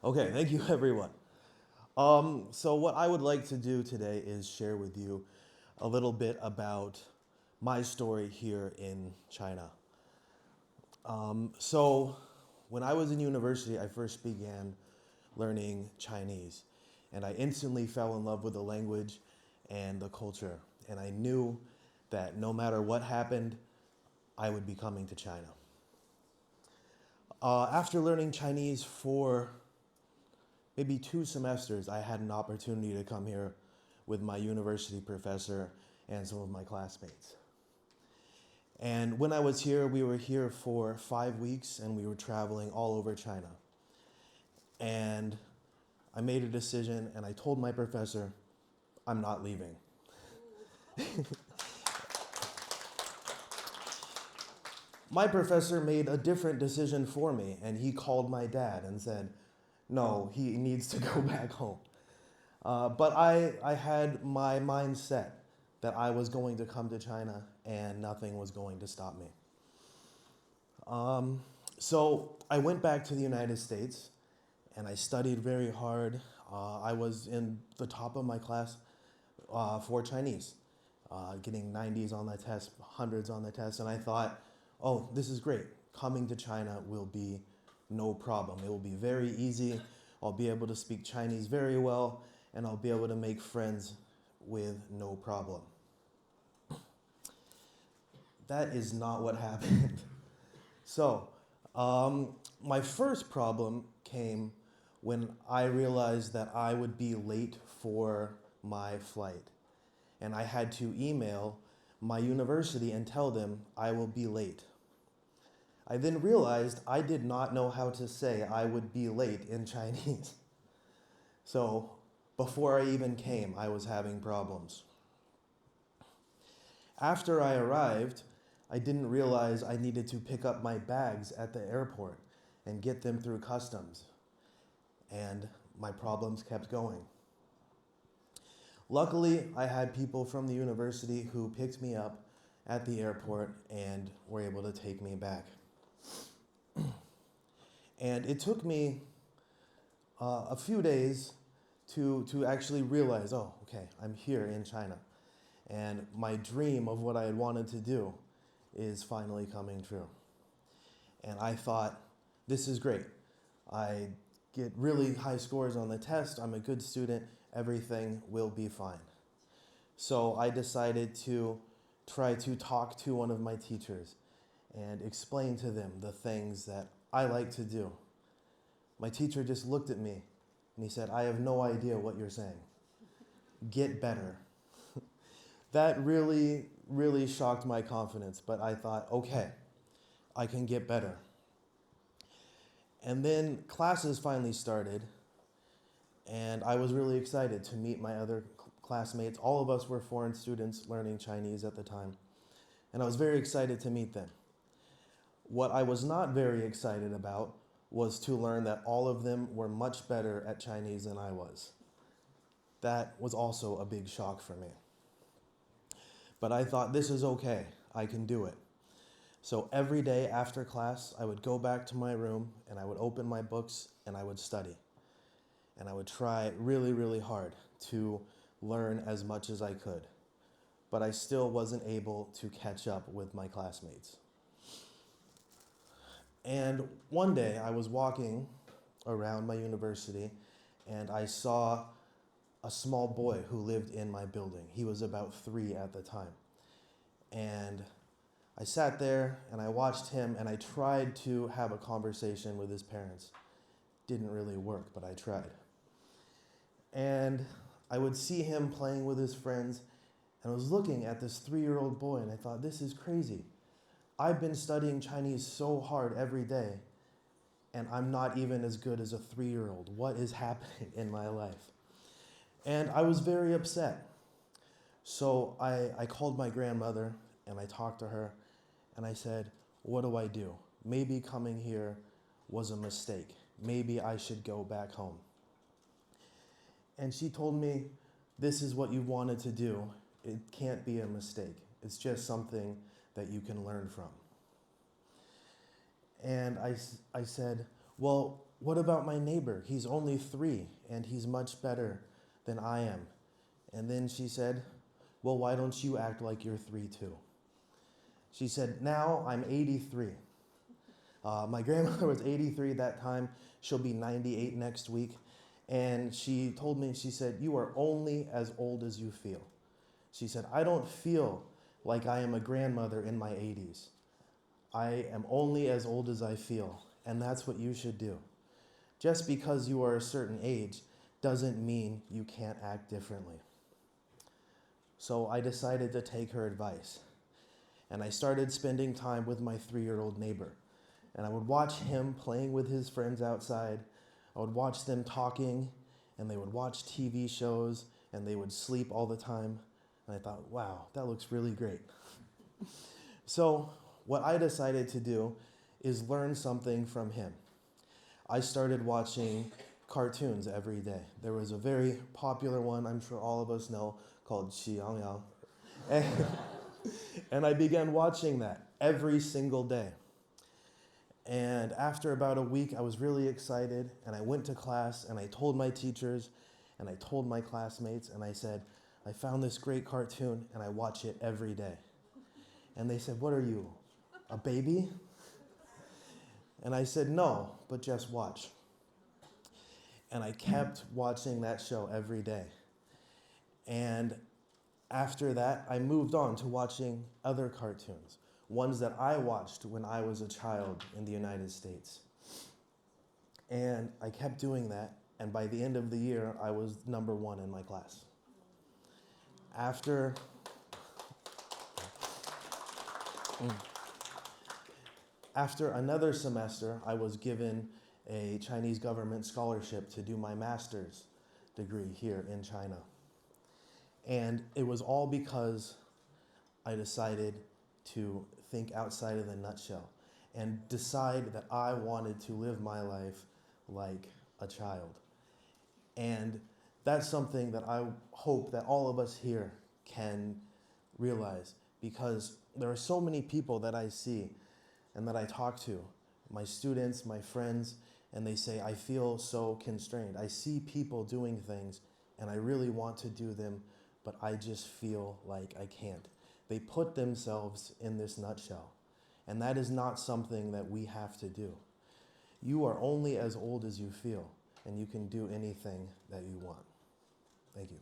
Okay, thank you everyone. So what I would like to do today is share with you a little bit about my story here in China. So when I was in university, I first began learning Chinese, and I instantly fell in love with the language and the culture. And I knew that no matter what happened, I would be coming to China. After learning Chinese for maybe 2 semesters, I had an opportunity to come here with my university professor and some of my classmates. And when I was here, we were here for 5 weeks and we were traveling all over China. And I made a decision and I told my professor, I'm not leaving. My professor made a different decision for me and he called my dad and said, no, he needs to go back home. But I had my mind set that I was going to come to China and nothing was going to stop me. So I went back to the United States and I studied very hard. I was in the top of my class for Chinese, getting 90s on the test, hundreds on the test, and I thought, oh, this is great. Coming to China will be no problem. It will be very easy. I'll be able to speak Chinese very well, and I'll be able to make friends with no problem. That is not what happened. So, my first problem came when I realized that I would be late for my flight. And I had to email my university and tell them I will be late. I then realized I did not know how to say I would be late in Chinese. So before I even came, I was having problems. After I arrived, I didn't realize I needed to pick up my bags at the airport and get them through customs. And my problems kept going. Luckily, I had people from the university who picked me up at the airport and were able to take me back. And it took me a few days to actually realize, oh, okay, I'm here in China. And my dream of what I had wanted to do is finally coming true. And I thought, this is great. I get really high scores on the test. I'm a good student. Everything will be fine. So I decided to try to talk to one of my teachers and explain to them the things that I like to do. My teacher just looked at me and he said, I have no idea what you're saying. Get better. That really, really shocked my confidence, but I thought, okay, I can get better. And then classes finally started, and I was really excited to meet my other classmates. All of us were foreign students learning Chinese at the time, and I was very excited to meet them. What I was not very excited about was to learn that all of them were much better at Chinese than I was. That was also a big shock for me. But I thought, this is okay, I can do it. So every day after class, I would go back to my room and I would open my books and I would study. And I would try really, really hard to learn as much as I could. But I still wasn't able to catch up with my classmates. And one day I was walking around my university and I saw a small boy who lived in my building. He was about 3 at the time. And I sat there and I watched him and I tried to have a conversation with his parents. Didn't really work, but I tried. And I would see him playing with his friends and I was looking at this 3-year-old boy and I thought, this is crazy. I've been studying Chinese so hard every day and I'm not even as good as a 3-year-old. What is happening in my life? And I was very upset. So I called my grandmother and I talked to her and I said, what do I do? Maybe coming here was a mistake. Maybe I should go back home. And she told me, this is what you wanted to do. It can't be a mistake. It's just something that you can learn from. And I said, well, what about my neighbor? He's only 3 and he's much better than I am. And then she said, well, why don't you act like you're 3 too? She said, now I'm 83. My grandmother was 83 that time. She'll be 98 next week. And she told me, she said, you are only as old as you feel. She said, I don't feel like I am a grandmother in my 80s. I am only as old as I feel, and that's what you should do. Just because you are a certain age doesn't mean you can't act differently. So I decided to take her advice, and I started spending time with my 3-year-old neighbor. And I would watch him playing with his friends outside. I would watch them talking, and they would watch TV shows, and they would sleep all the time. And I thought, wow, that looks really great. So what I decided to do is learn something from him. I started watching cartoons every day. There was a very popular one, I'm sure all of us know, called Qi Yang Yang. And I began watching that every single day. And after about a week, I was really excited, and I went to class, and I told my teachers, and I told my classmates, and I said, I found this great cartoon, and I watch it every day. And they said, what are you, a baby? And I said, no, but just watch. And I kept watching that show every day. And after that, I moved on to watching other cartoons, ones that I watched when I was a child in the United States. And I kept doing that, and by the end of the year, I was number 1 in my class. After another semester, I was given a Chinese government scholarship to do my master's degree here in China. And it was all because I decided to think outside of the nutshell and decide that I wanted to live my life like a child. And that's something that I hope that all of us here can realize, because there are so many people that I see and that I talk to, my students, my friends, and they say, I feel so constrained. I see people doing things and I really want to do them, but I just feel like I can't. They put themselves in this nutshell, and that is not something that we have to do. You are only as old as you feel, and you can do anything that you want. Thank you.